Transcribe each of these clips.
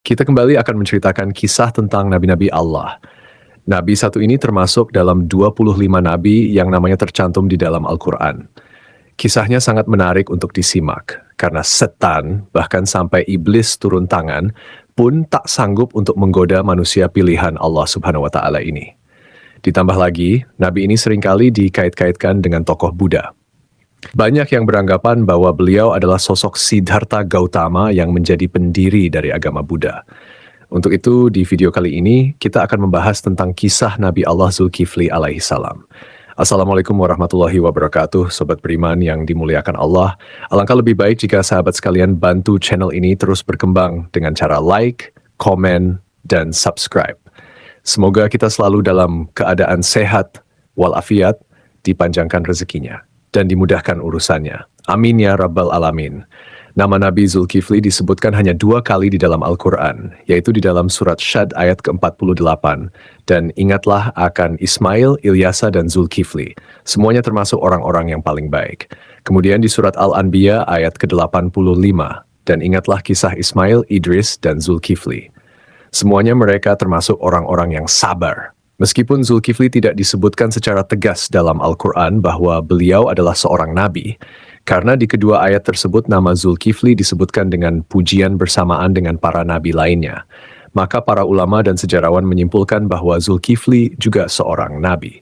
Kita kembali akan menceritakan kisah tentang nabi-nabi Allah. Nabi satu ini termasuk dalam 25 nabi yang namanya tercantum di dalam Al-Quran. Kisahnya sangat menarik untuk disimak, karena setan, bahkan sampai iblis turun tangan, pun tak sanggup untuk menggoda manusia pilihan Allah Subhanahu wa Ta'ala ini. Ditambah lagi, nabi ini seringkali dikait-kaitkan dengan tokoh Buddha. Banyak yang beranggapan bahwa beliau adalah sosok Siddhartha Gautama yang menjadi pendiri dari agama Buddha. Untuk itu, di video kali ini, kita akan membahas tentang kisah Nabi Allah Zulkifli alaihi salam. Assalamualaikum warahmatullahi wabarakatuh, Sobat Beriman yang dimuliakan Allah. Alangkah lebih baik jika sahabat sekalian bantu channel ini terus berkembang dengan cara like, komen, dan subscribe. Semoga kita selalu dalam keadaan sehat, walafiat, dipanjangkan rezekinya, dan dimudahkan urusannya. Amin ya Rabbal Alamin. Nama Nabi Zulkifli disebutkan hanya 2 kali di dalam Al-Quran, yaitu di dalam surat Syad ayat ke-48, dan ingatlah akan Ismail, Ilyasa, dan Zulkifli. Semuanya termasuk orang-orang yang paling baik. Kemudian di surat Al-Anbiya ayat ke-85, dan ingatlah kisah Ismail, Idris, dan Zulkifli. Semuanya mereka termasuk orang-orang yang sabar. Meskipun Zulkifli tidak disebutkan secara tegas dalam Al-Quran bahwa beliau adalah seorang nabi, karena di kedua ayat tersebut nama Zulkifli disebutkan dengan pujian bersamaan dengan para nabi lainnya, maka para ulama dan sejarawan menyimpulkan bahwa Zulkifli juga seorang nabi.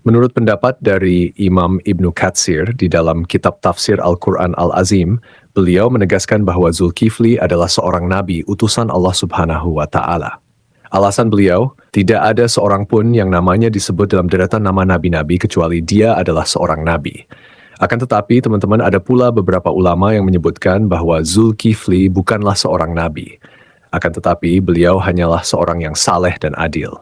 Menurut pendapat dari Imam Ibnu Katsir di dalam kitab tafsir Al-Quran Al-Azim, beliau menegaskan bahwa Zulkifli adalah seorang nabi utusan Allah Subhanahu wa Ta'ala. Alasan beliau, tidak ada seorang pun yang namanya disebut dalam deretan nama nabi-nabi kecuali dia adalah seorang nabi. Akan tetapi, teman-teman, ada pula beberapa ulama yang menyebutkan bahwa Zulkifli bukanlah seorang nabi. Akan tetapi, beliau hanyalah seorang yang saleh dan adil.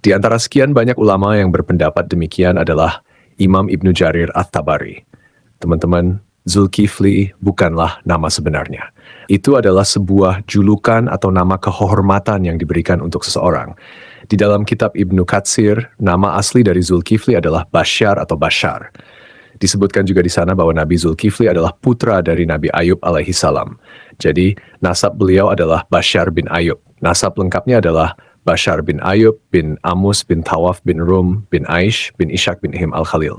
Di antara sekian banyak ulama yang berpendapat demikian adalah Imam Ibnu Jarir At-Tabari. Teman-teman, Zulkifli bukanlah nama sebenarnya. Itu adalah sebuah julukan atau nama kehormatan yang diberikan untuk seseorang. Di dalam kitab Ibnu Katsir, nama asli dari Zulkifli adalah Bashar atau Bashar. Disebutkan juga di sana bahwa Nabi Zulkifli adalah putra dari Nabi Ayub alaihi salam. Jadi, nasab beliau adalah Bashar bin Ayub. Nasab lengkapnya adalah Bashar bin Ayub bin Amus bin Tawaf bin Rum bin Aish bin Ishak bin Him al-Khalil.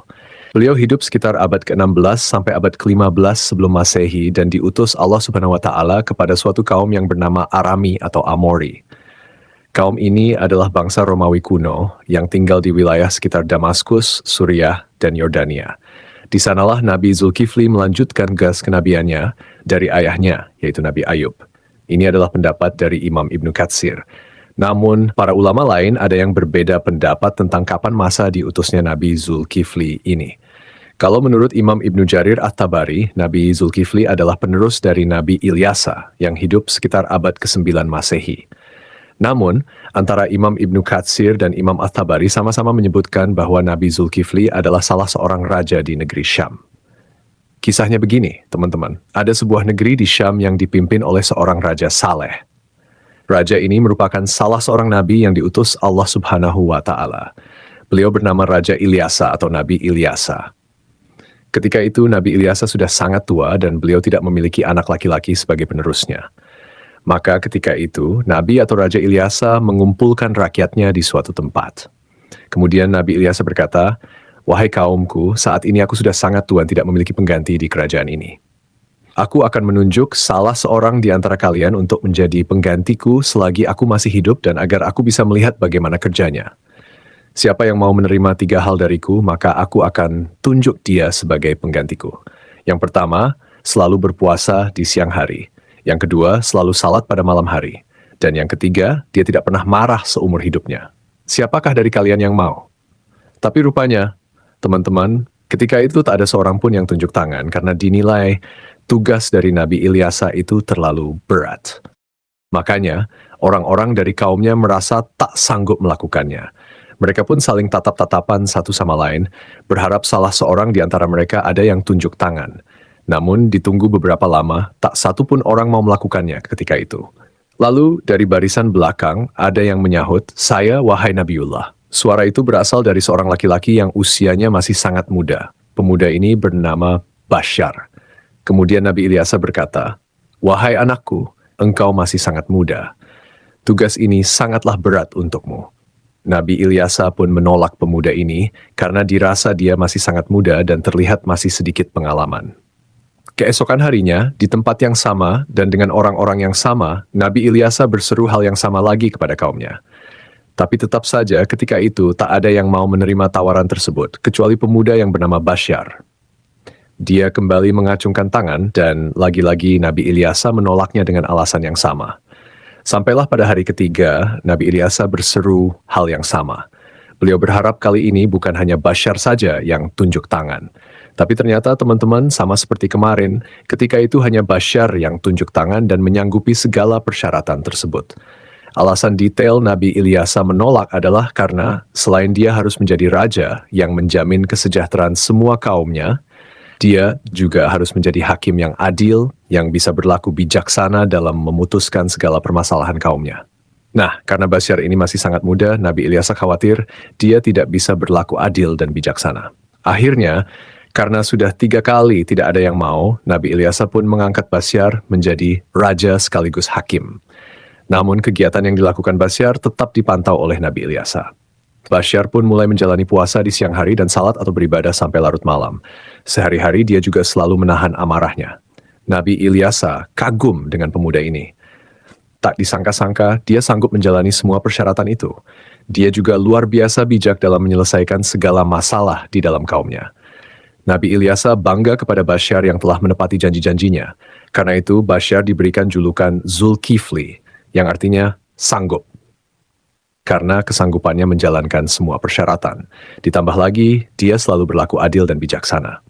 Beliau hidup sekitar abad ke-16 sampai abad ke-15 sebelum Masehi dan diutus Allah Subhanahu wa Ta'ala kepada suatu kaum yang bernama Arami atau Amori. Kaum ini adalah bangsa Romawi kuno yang tinggal di wilayah sekitar Damaskus, Suriah, dan Yordania. Di sanalah Nabi Zulkifli melanjutkan gas kenabiannya dari ayahnya, yaitu Nabi Ayub. Ini adalah pendapat dari Imam Ibnu Katsir. Namun, para ulama lain ada yang berbeda pendapat tentang kapan masa diutusnya Nabi Zulkifli ini. Kalau menurut Imam Ibnu Jarir At-Tabari, Nabi Zulkifli adalah penerus dari Nabi Ilyasa yang hidup sekitar abad ke-9 Masehi. Namun, antara Imam Ibnu Katsir dan Imam At-Tabari sama-sama menyebutkan bahwa Nabi Zulkifli adalah salah seorang raja di negeri Syam. Kisahnya begini, teman-teman. Ada sebuah negeri di Syam yang dipimpin oleh seorang raja saleh. Raja ini merupakan salah seorang nabi yang diutus Allah Subhanahu wa Ta'ala. Beliau bernama Raja Ilyasa atau Nabi Ilyasa. Ketika itu Nabi Ilyasa sudah sangat tua dan beliau tidak memiliki anak laki-laki sebagai penerusnya. Maka ketika itu Nabi atau Raja Ilyasa mengumpulkan rakyatnya di suatu tempat. Kemudian Nabi Ilyasa berkata, "Wahai kaumku, saat ini aku sudah sangat tua dan tidak memiliki pengganti di kerajaan ini. Aku akan menunjuk salah seorang di antara kalian untuk menjadi penggantiku selagi aku masih hidup dan agar aku bisa melihat bagaimana kerjanya. Siapa yang mau menerima 3 hal dariku, maka aku akan tunjuk dia sebagai penggantiku. Yang pertama, selalu berpuasa di siang hari. Yang kedua, selalu salat pada malam hari. Dan yang ketiga, dia tidak pernah marah seumur hidupnya. Siapakah dari kalian yang mau?" Tapi rupanya, teman-teman, ketika itu tak ada seorang pun yang tunjuk tangan karena dinilai tugas dari Nabi Ilyasa itu terlalu berat. Makanya, orang-orang dari kaumnya merasa tak sanggup melakukannya. Mereka pun saling tatap-tatapan satu sama lain, berharap salah seorang di antara mereka ada yang tunjuk tangan. Namun ditunggu beberapa lama, tak satu pun orang mau melakukannya ketika itu. Lalu dari barisan belakang ada yang menyahut, "Saya wahai Nabiullah." Suara itu berasal dari seorang laki-laki yang usianya masih sangat muda. Pemuda ini bernama Bashar. Kemudian Nabi Ilyasa berkata, "Wahai anakku, engkau masih sangat muda. tugas ini sangatlah berat untukmu." Nabi Ilyasa pun menolak pemuda ini karena dirasa dia masih sangat muda dan terlihat masih sedikit pengalaman. Keesokan harinya, di tempat yang sama dan dengan orang-orang yang sama, Nabi Ilyasa berseru hal yang sama lagi kepada kaumnya. Tapi tetap saja ketika itu tak ada yang mau menerima tawaran tersebut, kecuali pemuda yang bernama Basyar. Dia kembali mengacungkan tangan dan lagi-lagi Nabi Ilyasa menolaknya dengan alasan yang sama. Sampailah pada hari ketiga, Nabi Ilyasa berseru hal yang sama. Beliau berharap kali ini bukan hanya Basyar saja yang tunjuk tangan. Tapi ternyata teman-teman sama seperti kemarin, ketika itu hanya Basyar yang tunjuk tangan dan menyanggupi segala persyaratan tersebut. Alasan detail Nabi Ilyasa menolak adalah karena selain dia harus menjadi raja yang menjamin kesejahteraan semua kaumnya, dia juga harus menjadi hakim yang adil, yang bisa berlaku bijaksana dalam memutuskan segala permasalahan kaumnya. Nah, karena Basyar ini masih sangat muda, Nabi Ilyasa khawatir dia tidak bisa berlaku adil dan bijaksana. Akhirnya, karena sudah 3 kali tidak ada yang mau, Nabi Ilyasa pun mengangkat Basyar menjadi raja sekaligus hakim. Namun kegiatan yang dilakukan Basyar tetap dipantau oleh Nabi Ilyasa. Basyar pun mulai menjalani puasa di siang hari dan salat atau beribadah sampai larut malam. Sehari-hari dia juga selalu menahan amarahnya. Nabi Ilyasa kagum dengan pemuda ini. Tak disangka-sangka, dia sanggup menjalani semua persyaratan itu. Dia juga luar biasa bijak dalam menyelesaikan segala masalah di dalam kaumnya. Nabi Ilyasa bangga kepada Basyar yang telah menepati janji-janjinya. Karena itu, Basyar diberikan julukan Zulkifli, yang artinya sanggup. Karena kesanggupannya menjalankan semua persyaratan. Ditambah lagi, dia selalu berlaku adil dan bijaksana.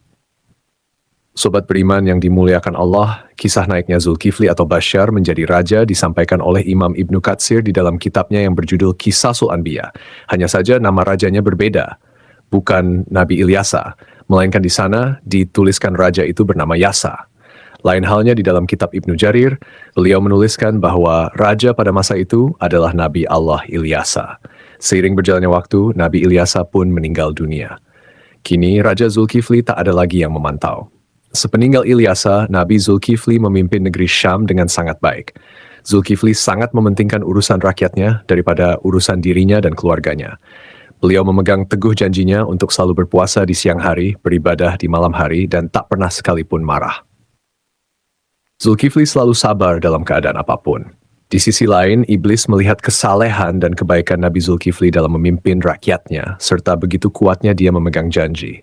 Sobat beriman yang dimuliakan Allah, kisah naiknya Zulkifli atau Basyar menjadi raja disampaikan oleh Imam Ibnu Katsir di dalam kitabnya yang berjudul Qisasul Anbiya. Hanya saja nama rajanya berbeda, bukan Nabi Ilyasa, melainkan di sana dituliskan raja itu bernama Yasa. Lain halnya di dalam kitab Ibnu Jarir, beliau menuliskan bahwa raja pada masa itu adalah Nabi Allah Ilyasa. Seiring berjalannya waktu, Nabi Ilyasa pun meninggal dunia. Kini Raja Zulkifli tak ada lagi yang memantau. Sepeninggal Ilyasa, Nabi Zulkifli memimpin negeri Syam dengan sangat baik. Zulkifli sangat mementingkan urusan rakyatnya daripada urusan dirinya dan keluarganya. Beliau memegang teguh janjinya untuk selalu berpuasa di siang hari, beribadah di malam hari, dan tak pernah sekalipun marah. Zulkifli selalu sabar dalam keadaan apapun. Di sisi lain, iblis melihat kesalehan dan kebaikan Nabi Zulkifli dalam memimpin rakyatnya, serta begitu kuatnya dia memegang janji.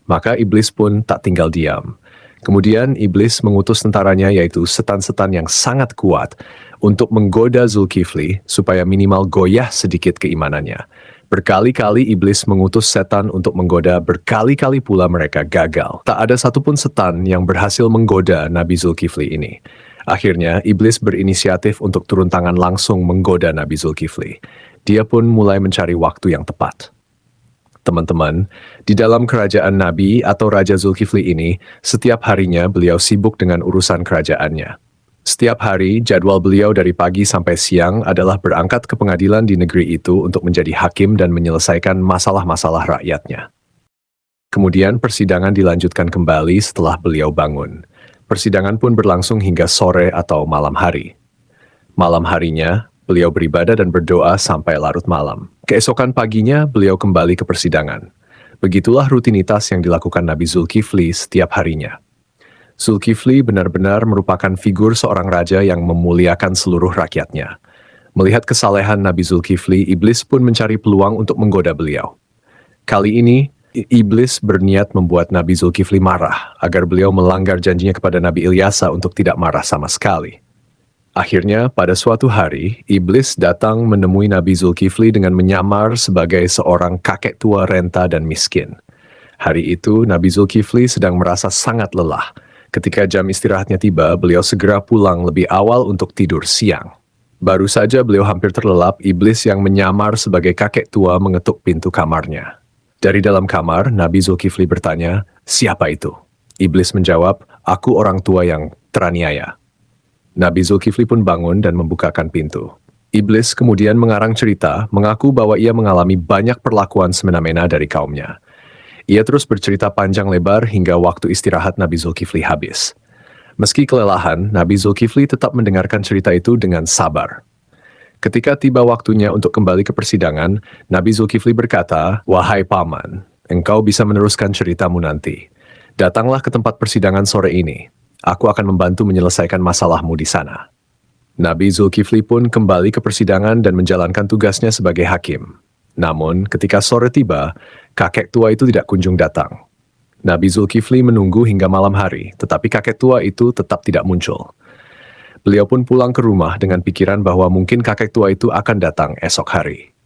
Maka iblis pun tak tinggal diam. Kemudian iblis mengutus tentaranya, yaitu setan-setan yang sangat kuat, untuk menggoda Zulkifli supaya minimal goyah sedikit keimanannya. Berkali-kali iblis mengutus setan untuk menggoda, berkali-kali pula mereka gagal. Tak ada satupun setan yang berhasil menggoda Nabi Zulkifli ini. Akhirnya, iblis berinisiatif untuk turun tangan langsung menggoda Nabi Zulkifli. Dia pun mulai mencari waktu yang tepat. Teman-teman, di dalam kerajaan Nabi atau Raja Zulkifli ini, setiap harinya beliau sibuk dengan urusan kerajaannya. Setiap hari, jadwal beliau dari pagi sampai siang adalah berangkat ke pengadilan di negeri itu untuk menjadi hakim dan menyelesaikan masalah-masalah rakyatnya. Kemudian persidangan dilanjutkan kembali setelah beliau bangun. Persidangan pun berlangsung hingga sore atau malam hari. Malam harinya, beliau beribadah dan berdoa sampai larut malam. Keesokan paginya, beliau kembali ke persidangan. Begitulah rutinitas yang dilakukan Nabi Zulkifli setiap harinya. Zulkifli benar-benar merupakan figur seorang raja yang memuliakan seluruh rakyatnya. Melihat kesalehan Nabi Zulkifli, iblis pun mencari peluang untuk menggoda beliau. Kali ini, iblis berniat membuat Nabi Zulkifli marah, agar beliau melanggar janjinya kepada Nabi Ilyasa untuk tidak marah sama sekali. Akhirnya, pada suatu hari, iblis datang menemui Nabi Zulkifli dengan menyamar sebagai seorang kakek tua renta dan miskin. Hari itu, Nabi Zulkifli sedang merasa sangat lelah. Ketika jam istirahatnya tiba, beliau segera pulang lebih awal untuk tidur siang. Baru saja beliau hampir terlelap, iblis yang menyamar sebagai kakek tua mengetuk pintu kamarnya. Dari dalam kamar, Nabi Zulkifli bertanya, "Siapa itu?" Iblis menjawab, "Aku orang tua yang teraniaya." Nabi Zulkifli pun bangun dan membukakan pintu. Iblis kemudian mengarang cerita, mengaku bahwa ia mengalami banyak perlakuan semena-mena dari kaumnya. Ia terus bercerita panjang lebar hingga waktu istirahat Nabi Zulkifli habis. Meski kelelahan, Nabi Zulkifli tetap mendengarkan cerita itu dengan sabar. Ketika tiba waktunya untuk kembali ke persidangan, Nabi Zulkifli berkata, "Wahai paman, engkau bisa meneruskan ceritamu nanti. Datanglah ke tempat persidangan sore ini. Aku akan membantu menyelesaikan masalahmu di sana." Nabi Zulkifli pun kembali ke persidangan dan menjalankan tugasnya sebagai hakim. Namun, ketika sore tiba, kakek tua itu tidak kunjung datang. Nabi Zulkifli menunggu hingga malam hari, tetapi kakek tua itu tetap tidak muncul. Beliau pun pulang ke rumah dengan pikiran bahwa mungkin kakek tua itu akan datang esok hari.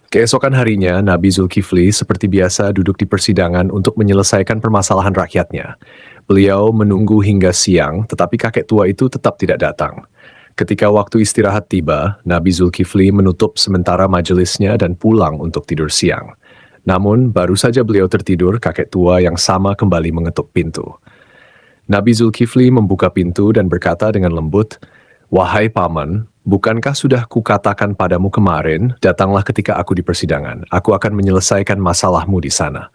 Keesokan harinya, Nabi Zulkifli seperti biasa duduk di persidangan untuk menyelesaikan permasalahan rakyatnya. Beliau menunggu hingga siang, tetapi kakek tua itu tetap tidak datang. Ketika waktu istirahat tiba, Nabi Zulkifli menutup sementara majelisnya dan pulang untuk tidur siang. Namun, baru saja beliau tertidur, kakek tua yang sama kembali mengetuk pintu. Nabi Zulkifli membuka pintu dan berkata dengan lembut, "Wahai paman, bukankah sudah kukatakan padamu kemarin, datanglah ketika aku di persidangan, aku akan menyelesaikan masalahmu di sana."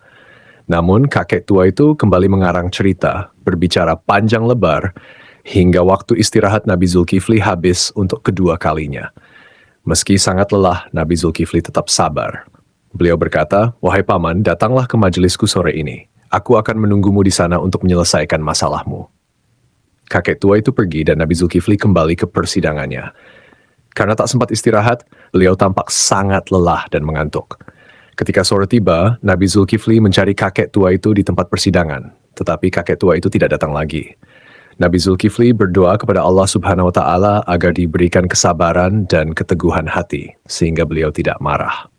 Namun kakek tua itu kembali mengarang cerita, berbicara panjang lebar, hingga waktu istirahat Nabi Zulkifli habis untuk kedua kalinya. Meski sangat lelah, Nabi Zulkifli tetap sabar. Beliau berkata, "Wahai paman, datanglah ke majelisku sore ini. Aku akan menunggumu di sana untuk menyelesaikan masalahmu." Kakek tua itu pergi dan Nabi Zulkifli kembali ke persidangannya. Karena tak sempat istirahat, beliau tampak sangat lelah dan mengantuk. Ketika sore tiba, Nabi Zulkifli mencari kakek tua itu di tempat persidangan, tetapi kakek tua itu tidak datang lagi. Nabi Zulkifli berdoa kepada Allah Subhanahu wa Ta'ala agar diberikan kesabaran dan keteguhan hati, sehingga beliau tidak marah.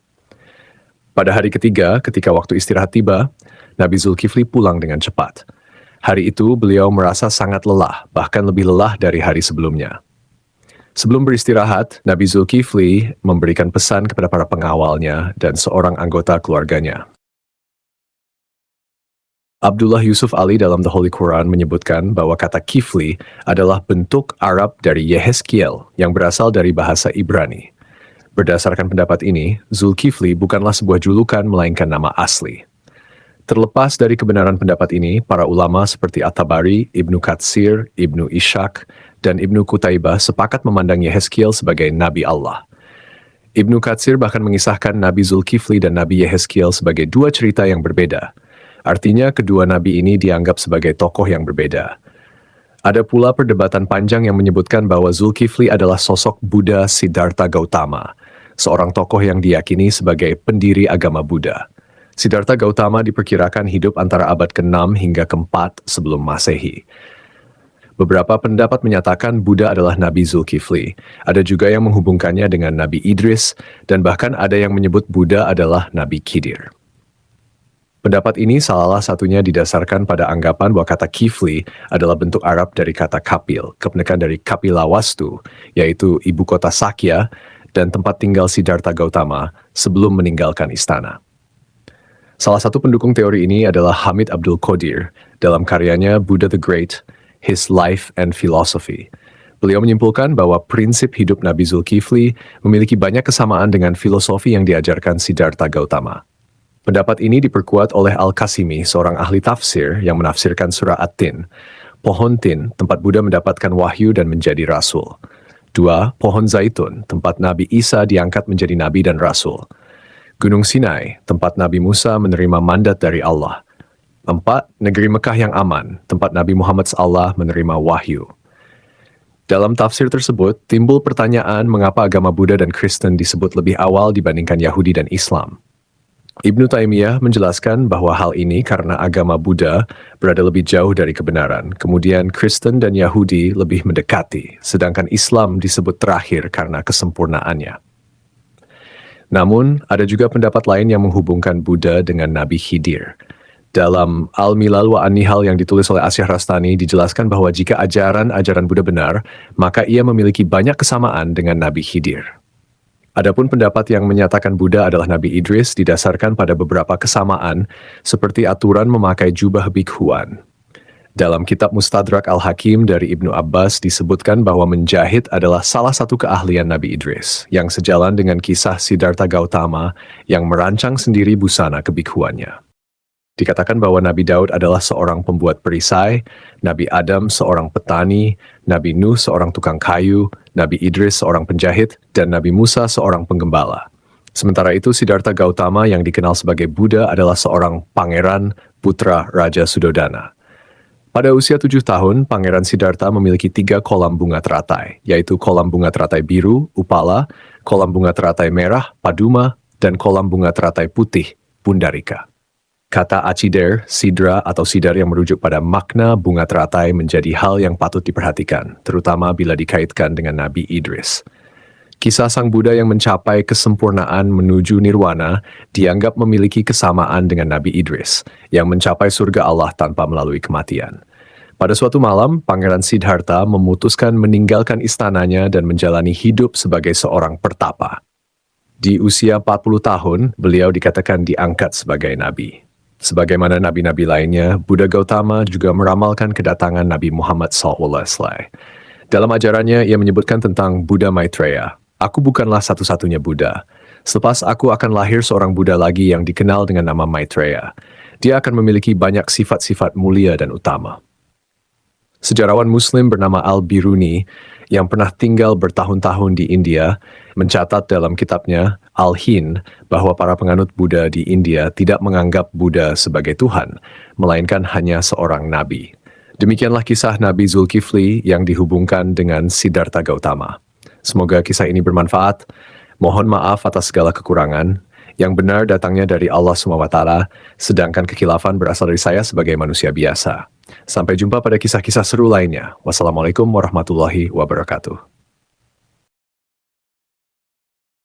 Pada hari ketiga, ketika waktu istirahat tiba, Nabi Zulkifli pulang dengan cepat. Hari itu beliau merasa sangat lelah, bahkan lebih lelah dari hari sebelumnya. Sebelum beristirahat, Nabi Zulkifli memberikan pesan kepada para pengawalnya dan seorang anggota keluarganya. Abdullah Yusuf Ali dalam The Holy Quran menyebutkan bahwa kata Kifli adalah bentuk Arab dari Yehezkiel yang berasal dari bahasa Ibrani. Berdasarkan pendapat ini, Zulkifli bukanlah sebuah julukan melainkan nama asli. Terlepas dari kebenaran pendapat ini, para ulama seperti At-Tabari, Ibnu Katsir, Ibnu Ishaq, dan Ibnu Qutaibah sepakat memandang Yehezkiel sebagai Nabi Allah. Ibnu Katsir bahkan mengisahkan Nabi Zulkifli dan Nabi Yehezkiel sebagai dua cerita yang berbeda. Artinya kedua nabi ini dianggap sebagai tokoh yang berbeda. Ada pula perdebatan panjang yang menyebutkan bahwa Zulkifli adalah sosok Buddha Siddhartha Gautama, seorang tokoh yang diyakini sebagai pendiri agama Buddha. Siddhartha Gautama diperkirakan hidup antara abad ke-6 hingga ke-4 sebelum Masehi. Beberapa pendapat menyatakan Buddha adalah Nabi Zulkifli. Ada juga yang menghubungkannya dengan Nabi Idris, dan bahkan ada yang menyebut Buddha adalah Nabi Khidir. Pendapat ini salah satunya didasarkan pada anggapan bahwa kata Kifli adalah bentuk Arab dari kata Kapil, kepenekan dari Kapilawastu, yaitu ibu kota Sakya dan tempat tinggal Siddhartha Gautama sebelum meninggalkan istana. Salah satu pendukung teori ini adalah Hamid Abdul Qadir dalam karyanya Buddha the Great, His Life and Philosophy. Beliau menyimpulkan bahwa prinsip hidup Nabi Zulkifli memiliki banyak kesamaan dengan filosofi yang diajarkan Siddhartha Gautama. Pendapat ini diperkuat oleh Al-Qasimi, seorang ahli tafsir yang menafsirkan surah At-Tin. Pohon Tin, tempat Buddha mendapatkan wahyu dan menjadi rasul. 2. Pohon Zaitun, tempat Nabi Isa diangkat menjadi nabi dan rasul. Gunung Sinai, tempat Nabi Musa menerima mandat dari Allah. 4. Negeri Mekah yang aman, tempat Nabi Muhammad SAW menerima wahyu. Dalam tafsir tersebut, timbul pertanyaan mengapa agama Buddha dan Kristen disebut lebih awal dibandingkan Yahudi dan Islam. Ibnu Taimiyah menjelaskan bahwa hal ini karena agama Buddha berada lebih jauh dari kebenaran, kemudian Kristen dan Yahudi lebih mendekati, sedangkan Islam disebut terakhir karena kesempurnaannya. Namun, ada juga pendapat lain yang menghubungkan Buddha dengan Nabi Khidir. Dalam Al-Milal wa An-Nihal yang ditulis oleh Asy'ar Rastani dijelaskan bahwa jika ajaran-ajaran Buddha benar, maka ia memiliki banyak kesamaan dengan Nabi Khidir. Adapun pendapat yang menyatakan Buddha adalah Nabi Idris didasarkan pada beberapa kesamaan seperti aturan memakai jubah bikhuan. Dalam kitab Mustadrak Al-Hakim dari Ibnu Abbas disebutkan bahwa menjahit adalah salah satu keahlian Nabi Idris yang sejalan dengan kisah Siddhartha Gautama yang merancang sendiri busana kebikhuannya. Dikatakan bahwa Nabi Daud adalah seorang pembuat perisai, Nabi Adam seorang petani, Nabi Nuh seorang tukang kayu, Nabi Idris seorang penjahit, dan Nabi Musa seorang penggembala. Sementara itu, Siddhartha Gautama yang dikenal sebagai Buddha adalah seorang pangeran putra Raja Sudodana. Pada usia 7 tahun, Pangeran Siddhartha memiliki 3 kolam bunga teratai, yaitu kolam bunga teratai biru, Upala, kolam bunga teratai merah, Paduma, dan kolam bunga teratai putih, Pundarika. Kata acider, sidra, atau sidar yang merujuk pada makna bunga teratai menjadi hal yang patut diperhatikan, terutama bila dikaitkan dengan Nabi Idris. Kisah Sang Buddha yang mencapai kesempurnaan menuju nirwana dianggap memiliki kesamaan dengan Nabi Idris, yang mencapai surga Allah tanpa melalui kematian. Pada suatu malam, Pangeran Siddhartha memutuskan meninggalkan istananya dan menjalani hidup sebagai seorang pertapa. Di usia 40 tahun, beliau dikatakan diangkat sebagai nabi. Sebagaimana nabi-nabi lainnya, Buddha Gautama juga meramalkan kedatangan Nabi Muhammad SAW. Dalam ajarannya, ia menyebutkan tentang Buddha Maitreya. Aku bukanlah satu-satunya Buddha. Selepas aku akan lahir seorang Buddha lagi yang dikenal dengan nama Maitreya. Dia akan memiliki banyak sifat-sifat mulia dan utama. Sejarawan Muslim bernama Al-Biruni yang pernah tinggal bertahun-tahun di India mencatat dalam kitabnya Al-Hind bahwa para penganut Buddha di India tidak menganggap Buddha sebagai Tuhan, melainkan hanya seorang nabi. Demikianlah kisah Nabi Zulkifli yang dihubungkan dengan Siddhartha Gautama. Semoga kisah ini bermanfaat. Mohon maaf atas segala kekurangan. Yang benar datangnya dari Allah SWT, sedangkan kekilafan berasal dari saya sebagai manusia biasa. Sampai jumpa pada kisah-kisah seru lainnya. Wassalamualaikum warahmatullahi wabarakatuh.